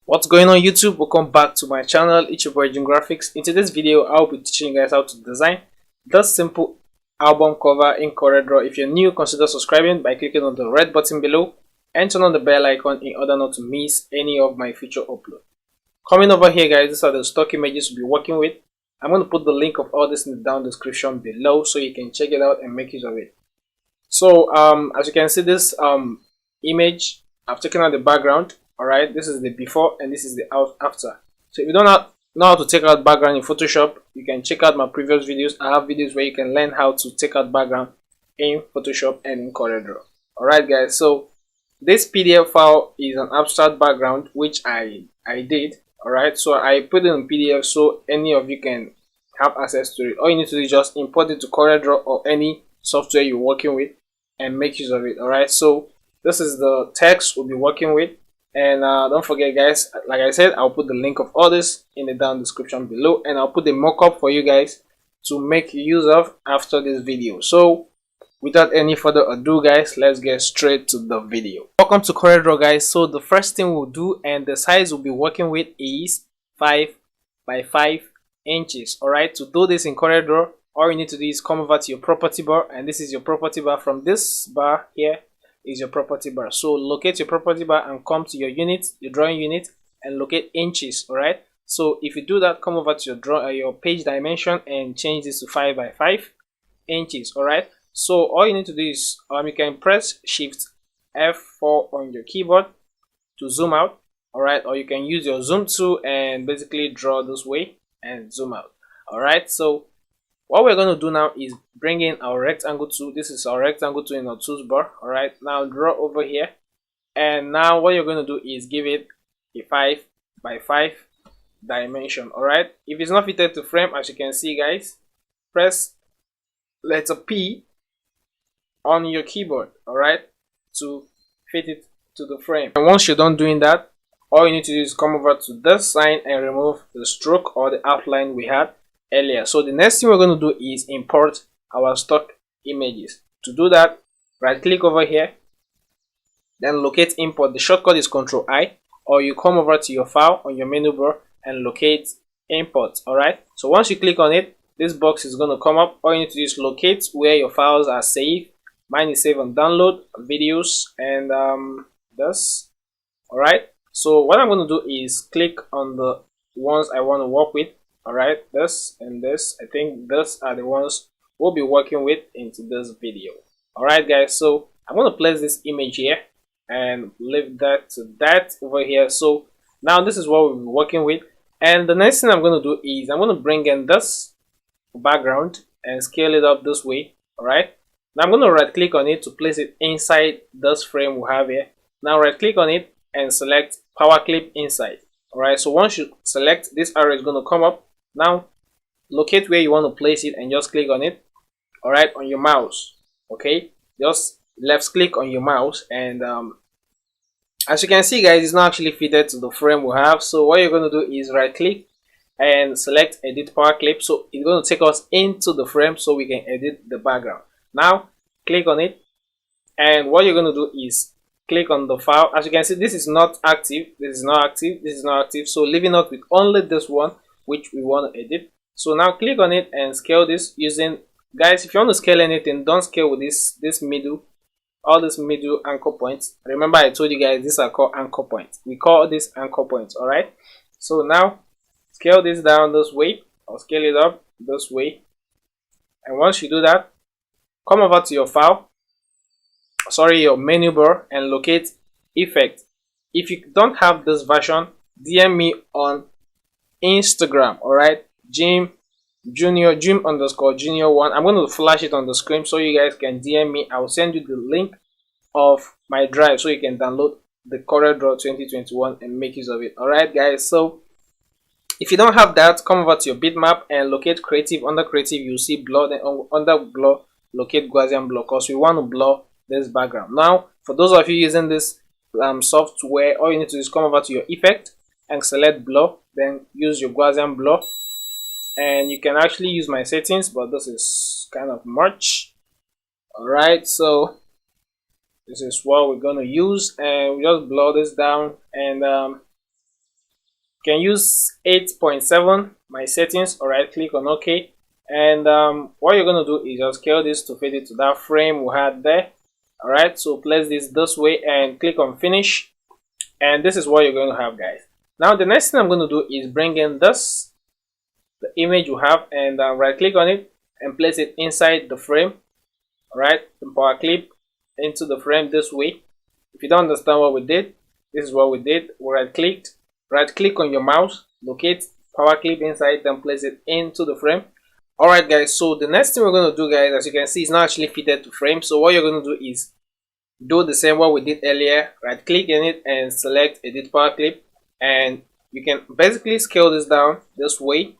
What's going on YouTube? Welcome back to my channel. It's your boy Jim Graphics. In today's video, I'll be teaching you guys how to design this simple album cover in CorelDRAW. If you're new, consider subscribing by clicking on the red button below and turn on the bell icon in order not to miss any of my future uploads. Coming over here guys, these are the stock images we'll be working with. I'm going to put the link of all this in the down description below so you can check it out and make use of it. So as you can see, this image, I've taken out the background. Alright, this is the before and this is the after. So if you don't know how to take out background in Photoshop, you can check out my previous videos. I have videos where you can learn how to take out background in Photoshop and in CorelDRAW. Alright guys, so this PDF file is an abstract background which I did. Alright, so I put it in PDF so any of you can have access to it. All you need to do is just import it to CorelDRAW or any software you're working with and make use of it. Alright, so this is the text we'll be working with. And don't forget guys, like I said, I'll put the link of all this in the down description below, and I'll put the mock-up for you guys to make use of after this video. So without any further ado guys, let's get straight to the video. Welcome to CorelDRAW guys. So the first thing we'll do, and the size we'll be working with, is 5 by 5 inches. Alright, to do this in CorelDRAW, all you need to do is come over to your property bar, and this is your property bar. From this bar here is your property bar. So locate your property bar and come to your unit, your drawing unit, and locate inches. All right, so if you do that, come over to your page dimension and change this to 5 by 5 inches. All right, so all you need to do is you can press Shift F4 on your keyboard to zoom out. All right, or you can use your zoom tool and basically draw this way and zoom out. All right, so what we're going to do now is bring in our rectangle tool. This is our rectangle tool in our tools bar. All right, now draw over here, and now what you're going to do is give it a 5 by 5 dimension. All right, if it's not fitted to frame, as you can see guys, press letter P on your keyboard, all right, to fit it to the frame. And once you're done doing that, all you need to do is come over to this sign and remove the stroke or the outline we had earlier. So the next thing we're going to do is import our stock images. To do that, right click over here, then locate import. The shortcut is Ctrl I, or you come over to your file on your menu bar and locate import. All right, so once you click on it, this box is going to come up. All you need to do is locate where your files are saved. Mine is saved on download videos and this. All right, so what I'm going to do is click on the ones I want to work with. All right, this and this, I think these are the ones we'll be working with into this video. All right guys, so I'm going to place this image here and leave that to that over here. So now this is what we'll be working with, and the next thing I'm going to do is I'm going to bring in this background and scale it up this way. All right, now I'm going to right click on it to place it inside this frame we have here. Now right click on it and select power clip inside. All right, so once you select, this arrow is going to come up. Now locate where you want to place it and just click on it. All right, on your mouse. Okay, just left click on your mouse, and as you can see guys, it's not actually fitted to the frame we have. So what you're going to do is right click and select edit power clip. So it's going to take us into the frame so we can edit the background. Now click on it, and what you're going to do is click on the file. As you can see, this is not active, this is not active, this is not active, so leaving out with only this one which we want to edit. So now click on it and scale this using, guys, if you want to scale anything, don't scale with this middle, all these middle anchor points. Remember I told you guys these are called anchor points. We call this anchor points. All right, so now scale this down this way or scale it up this way, and once you do that, come over to your file, your menu bar, and locate effect. If you don't have this version, DM me on Instagram. All right, Jim _Junior 1. I'm going to flash it on the screen so you guys can DM me. I will send you the link of my drive so you can download the CorelDRAW 2021 and make use of it. All right guys, so if you don't have that, come over to your bitmap and locate creative. Under creative you'll see blur, then under blur locate Gaussian blur, because we want to blur this background. Now for those of you using this software, all you need to do is come over to your effect and select blur, then use your Gaussian blur, and you can actually use my settings, but this is kind of much. All right, so this is what we're going to use, and we just blur this down, and can use 8.7 my settings, or right click on OK. And what you're going to do is just scale this to fit it to that frame we had there. Alright, so place this way and click on finish, and this is what you're going to have, guys. Now the next thing I'm going to do is bring in the image you have, and right click on it and place it inside the frame. Alright, power clip into the frame this way. If you don't understand what we did, this is what we did. We right click on your mouse, locate power clip inside, then place it into the frame. Alright guys, so the next thing we're going to do, guys, as you can see, it's not actually fitted to frame. So what you're going to do is do the same what we did earlier. Right click in it and select edit power clip, and you can basically scale this down this way.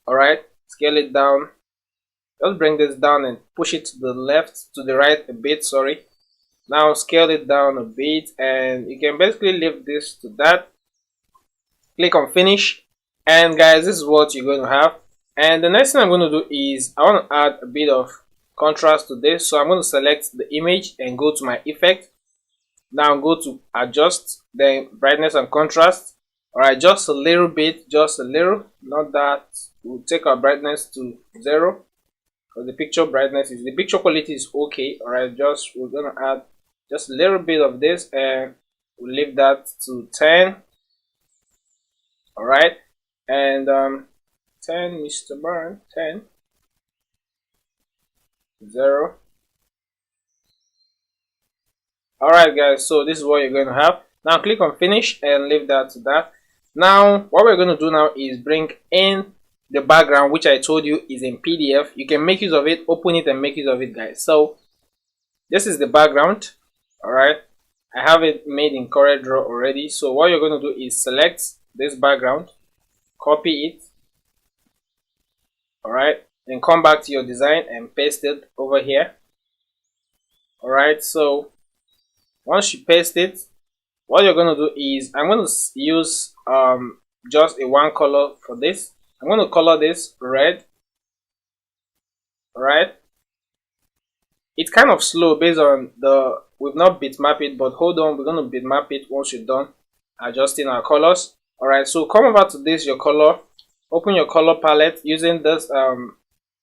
Alright, scale it down. Just bring this down and push it to the left, to the right a bit, sorry. Now scale it down a bit, and you can basically leave this to that. Click on finish, and guys, this is what you're going to have. And the next thing I'm going to do is I want to add a bit of contrast to this. So I'm going to select the image and go to my effect. Now go to adjust, then brightness and contrast. Alright, just a little bit, just a little, not that. We'll take our brightness to 0, because the picture brightness is, the picture quality is okay. Alright, just we're going to add just a little bit of this, and we'll leave that to 10. Alright, and 10, Mr. Burn, 10, 0. Alright guys, so this is what you're going to have. Now click on finish and leave that to that. Now what we're going to do now is bring in the background, which I told you is in PDF. You can make use of it, open it and make use of it, guys. So this is the background. Alright, I have it made in CorelDraw already. So what you're going to do is select this background, copy it, alright, then come back to your design and paste it over here. Alright, so once you paste it, what you're going to do is I'm going to use just a one color for this. I'm going to color this red. Alright, it's kind of slow based on the, we've not bitmap it, but hold on, we're going to bitmap it once you're done adjusting our colors. Alright, so come over to this, your color, open your color palette using this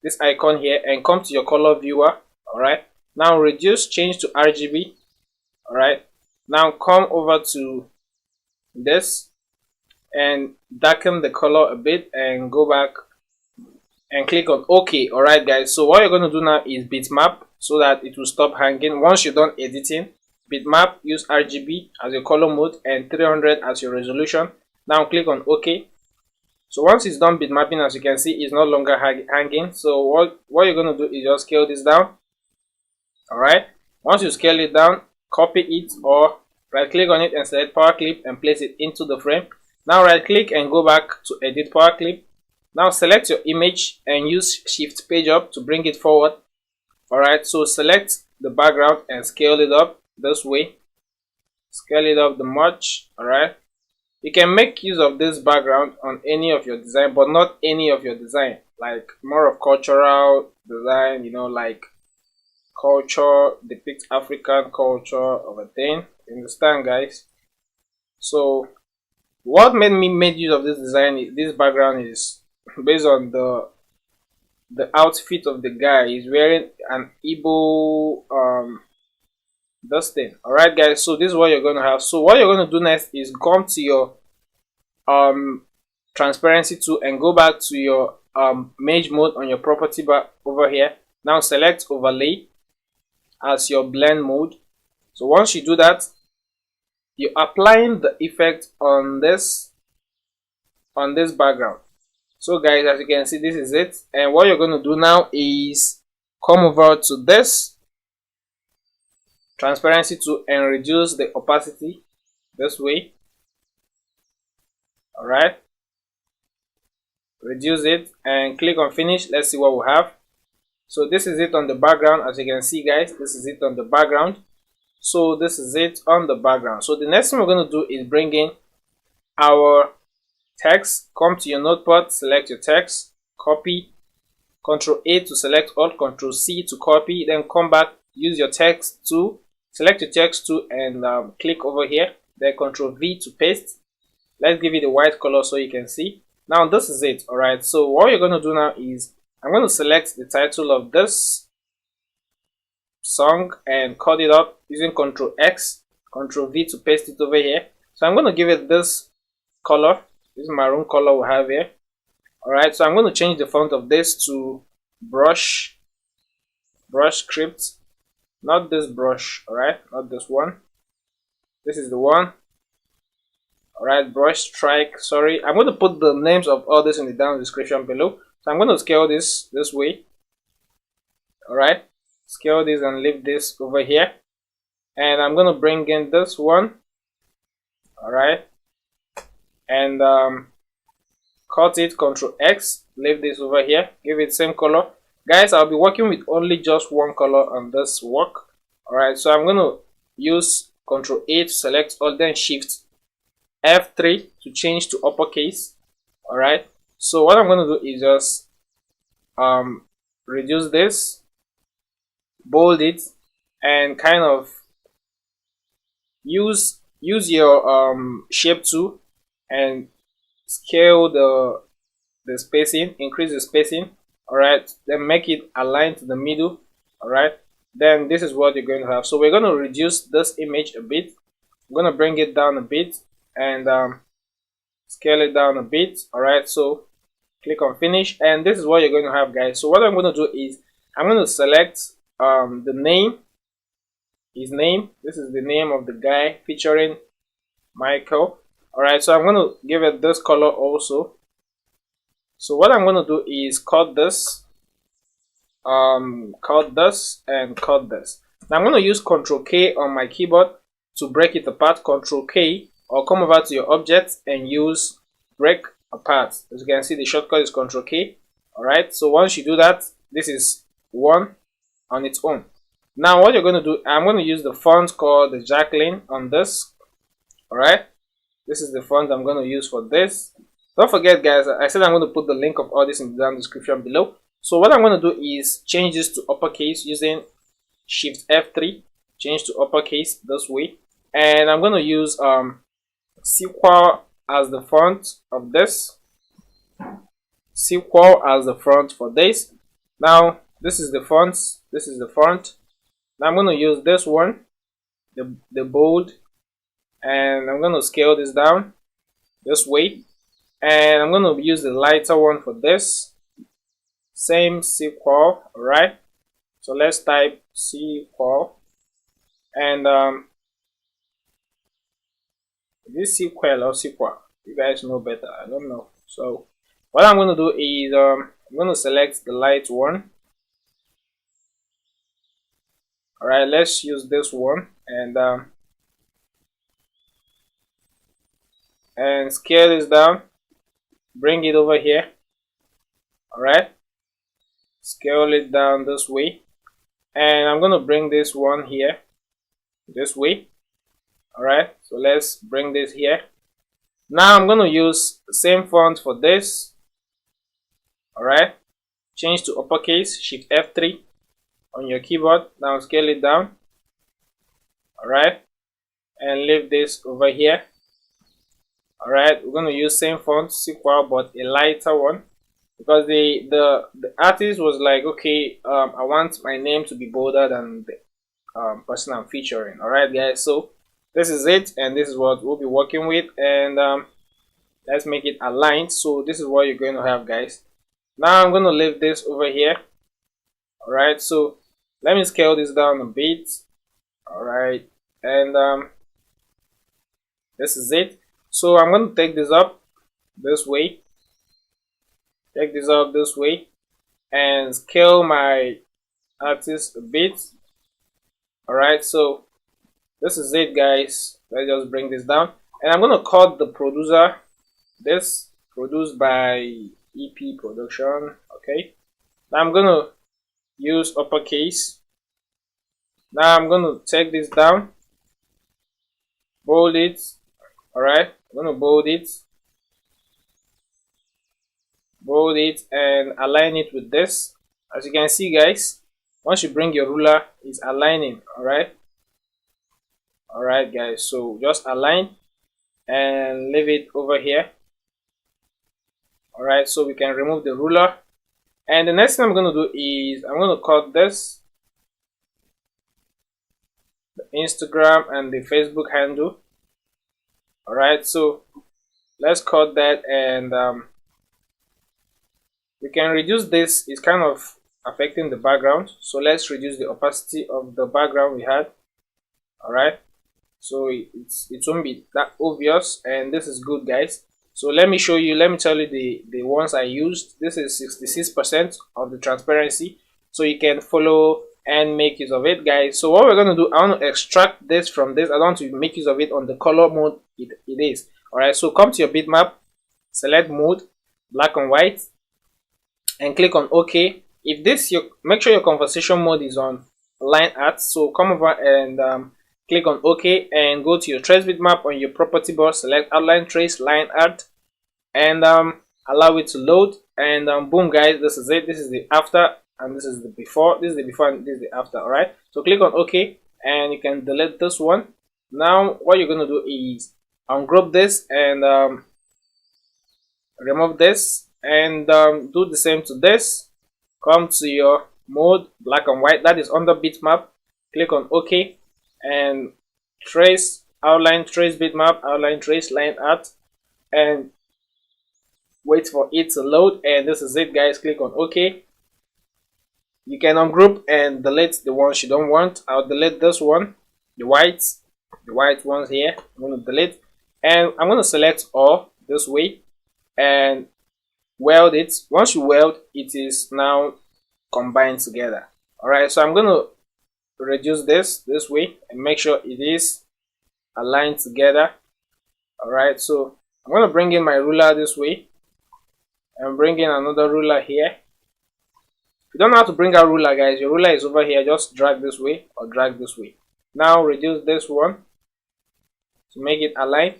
this icon here, and come to your color viewer. Alright, now reduce, change to RGB. Alright, now come over to this and darken the color a bit and go back and click on OK. Alright guys, so what you're going to do now is bitmap so that it will stop hanging. Once you're done editing, bitmap, use RGB as your color mode and 300 as your resolution. Now click on OK. So once it's done bitmapping, as you can see, it's no longer hanging. So what you're going to do is just scale this down. Alright, once you scale it down, copy it or right click on it and select power clip and place it into the frame. Now right click and go back to edit power clip. Now select your image and use shift page up to bring it forward. Alright, so select the background and scale it up this way. Scale it up the much. Alright, you can make use of this background on any of your design, but not any of your design, like more of cultural design, you know, like culture, depict African culture of a thing. You understand, guys? So what made me make use of this design, this background, is based on the outfit of the guy. He's wearing an Igbo this thing. Alright guys, so this is what you're going to have. So what you're going to do next is come to your transparency tool and go back to your mesh mode on your property bar over here. Now select overlay as your blend mode. So once you do that, you're applying the effect on this background. So guys, as you can see, this is it. And what you're going to do now is come over to this transparency tool and reduce the opacity this way. Alright, reduce it and click on finish. Let's see what we have. So this is it on the background. As you can see, guys, this is it on the background. So this is it on the background. So the next thing we're going to do is bring in our text. Come to your notepad, select your text, copy, Ctrl A to select all, Ctrl C to copy, then come back, use your text tool, select your text tool and click over here, then Ctrl V to paste. let's give it a white color so you can see. Now this is it. All right, so what you're going to do now is I'm going to select the title of this song and cut it up using Ctrl X, Ctrl V to paste it over here. So I'm going to give it this color, this maroon color we have here. All right, so I'm going to change the font of this to brush script, not this brush. All right, not this one, this is the one. All right, brush strike, sorry. I'm going to put the names of all this in the down description below. So I'm going to scale this way. All right, scale this and leave this over here, and I'm going to bring in this one. All right, and cut it, Ctrl X, leave this over here, give it same color. Guys, I'll be working with only just one color on this work. All right, so I'm going to use Ctrl A to select all, then Shift F3 to change to uppercase. All right, so what I'm going to do is just reduce this, bold it, and kind of use your shape tool and scale the spacing, increase the spacing. All right, then make it align to the middle. All right, then this is what you're going to have. So we're going to reduce this image a bit. I'm going to bring it down a bit and scale it down a bit. All right, so click on finish, and this is what you're going to have, guys. So what I'm going to do is I'm going to select the name, his name. This is the name of the guy featuring Michael. All right, so I'm going to give it this color also. So what I'm going to do is cut this, and cut this. Now I'm going to use Ctrl K on my keyboard to break it apart. Ctrl K, or come over to your object and use break apart. As you can see, the shortcut is Ctrl K. All right, so once you do that, this is one on its own. Now what you're going to do, I'm going to use the font called the Jacklyn on this. All right, this is the font I'm going to use for this. Don't forget, guys, I said I'm going to put the link of all this in the down description below. So what I'm going to do is change this to uppercase using Shift F3, change to uppercase this way, and I'm going to use sequel as the font of this, sequel as the font for this. Now this is the font, this is the font. Now I'm going to use this one, the bold, and I'm going to scale this down this way, and I'm going to use the lighter one for this, same sequel. All right, so let's type sequel, and this sequel or sequel, you guys know better, I don't know. So what I'm going to do is I'm going to select the light one. All right, let's use this one, and scale this down, bring it over here. All right, scale it down this way, and I'm going to bring this one here this way. All right, so let's bring this here. Now I'm going to use the same font for this. All right, change to uppercase, Shift F3 on your keyboard. Now scale it down. All right, and leave this over here. All right, we're going to use same font, sequel, but a lighter one, because the artist was like, okay, I want my name to be bolder than the person I'm featuring. All right, guys, so this is it, and this is what we'll be working with, and let's make it aligned. So this is what you're going to have, guys. Now I'm going to leave this over here. All right, so let me scale this down a bit. All right, and this is it. So I'm going to take this up this way, take this up this way, and scale my artist a bit. All right, so this is it, guys. Let's just bring this down, and I'm going to cut the producer, this produced by EP Production. Okay, now I'm going to use uppercase. Now I'm going to take this down, bold it. All right, I'm going to bold it and align it with this. As you can see, guys, once you bring your ruler, it's aligning. All right, guys, so just align, and leave it over here. Alright, so we can remove the ruler. And the next thing I'm going to do is I'm going to cut this, the Instagram and the Facebook handle. Alright, so let's cut that, and we can reduce this. It's kind of affecting the background, so let's reduce the opacity of the background we had. Alright, so it won't be that obvious, and this is good, guys. So let me show you, let me tell you the ones I used. This is 66% of the transparency, so you can follow and make use of it, guys. So what we're going to do, I want to extract this from this. I don't want to make use of it on the color mode it is. Alright, so come to your bitmap, select mode, black and white, and click on OK. If this, make sure your conversation mode is on line art. So come over and click on OK, and go to your trace bitmap on your property bar, select outline trace line art, and allow it to load, and boom, guys, this is it. This is the after, and this is the before. This is the before and this is the after. Alright, so click on OK, and you can delete this one. Now what you're going to do is ungroup this and remove this, and do the same to this. Come to your mode, black and white, that is under bitmap, click on OK, and trace outline trace bitmap, outline trace line art, and wait for it to load. And this is it, guys. Click on OK. You can ungroup and delete the ones you don't want. I'll delete this one, the white ones here. I'm going to delete, and I'm going to select all this way and weld it. Once you weld, it is now combined together. Alright, so I'm going to reduce this way and make sure it is aligned together. Alright, so I'm going to bring in my ruler this way and bring in another ruler here. If you don't know how to bring out ruler, guys, your ruler is over here. Just drag this way or drag this way. Now reduce this one to make it align.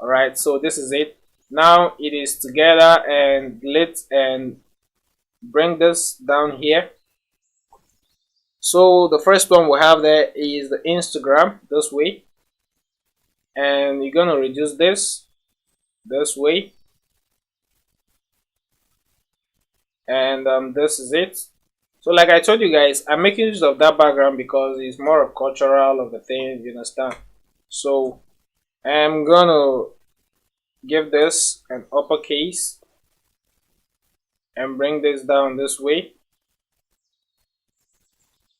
Alright, so this is it. Now it is together, and delete and bring this down here. So the first one we have there is the Instagram this way, and you're gonna reduce this way, and this is it. So like I told you guys, I'm making use of that background because it's more of cultural of the thing, you understand. So I'm gonna give this an uppercase and bring this down this way.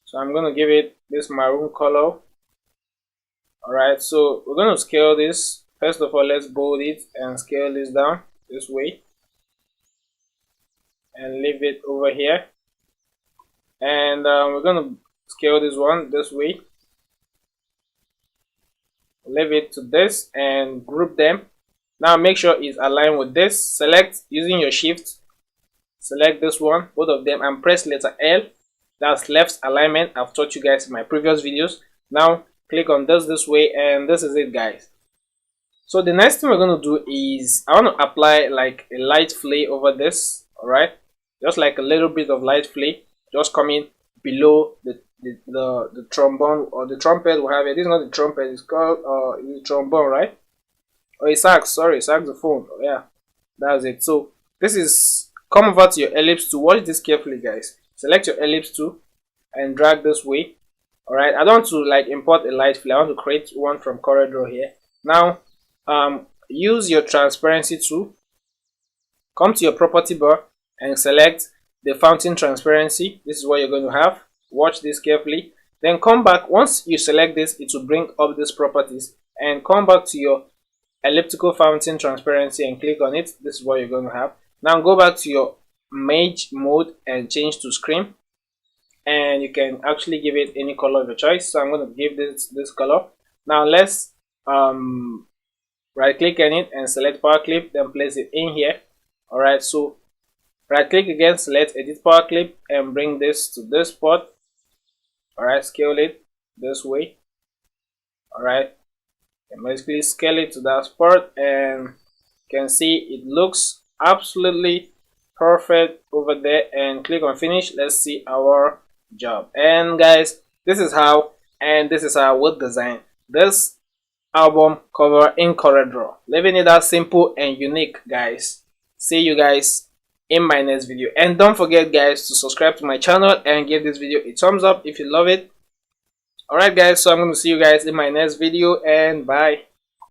So I'm gonna give it this maroon color. Alright, so we're gonna scale this. First of all, let's bold it and scale this down this way and leave it over here. And we're gonna scale this one this way, leave it to this, and group them. Now make sure it's aligned with this. Select using your shift, select this one, both of them, and press letter L. That's left alignment. I've taught you guys in my previous videos. Now click on this way, and this is it, guys. So the next thing we're going to do is I want to apply like a light flay over this. Alright, just like a little bit of light flay, just coming below the trombone or the trumpet we have here. This is not the trumpet, it's called the trombone, right? Or a sax, sorry, saxophone. Oh, yeah, that's it. So this is, come over to your ellipse tool. Watch this carefully, guys. Select your ellipse tool and drag this way. Alright, I don't want to like import a light flay. I want to create one from CorelDRAW here. Now use your transparency tool, come to your property bar and select the fountain transparency. This is what you're going to have. Watch this carefully. Then come back. Once you select this, it will bring up these properties, and come back to your elliptical fountain transparency and click on it. This is what you're going to have. Now go back to your image mode and change to screen, and you can actually give it any color of your choice. So I'm going to give this color. Now let's right click on it and select power clip, then place it in here. Alright, so right click again, select edit power clip and bring this to this spot. Alright, scale it this way. Alright, and basically scale it to that spot, and you can see it looks absolutely perfect over there, and click on finish. Let's see our job. And guys, this is how, and this is how I would design this album cover in coreldraw. Leaving it that simple and unique, guys. See you guys in my next video, and don't forget guys to subscribe to my channel and give this video a thumbs up if you love it. Alright guys, so I'm going to see you guys in my next video, and bye.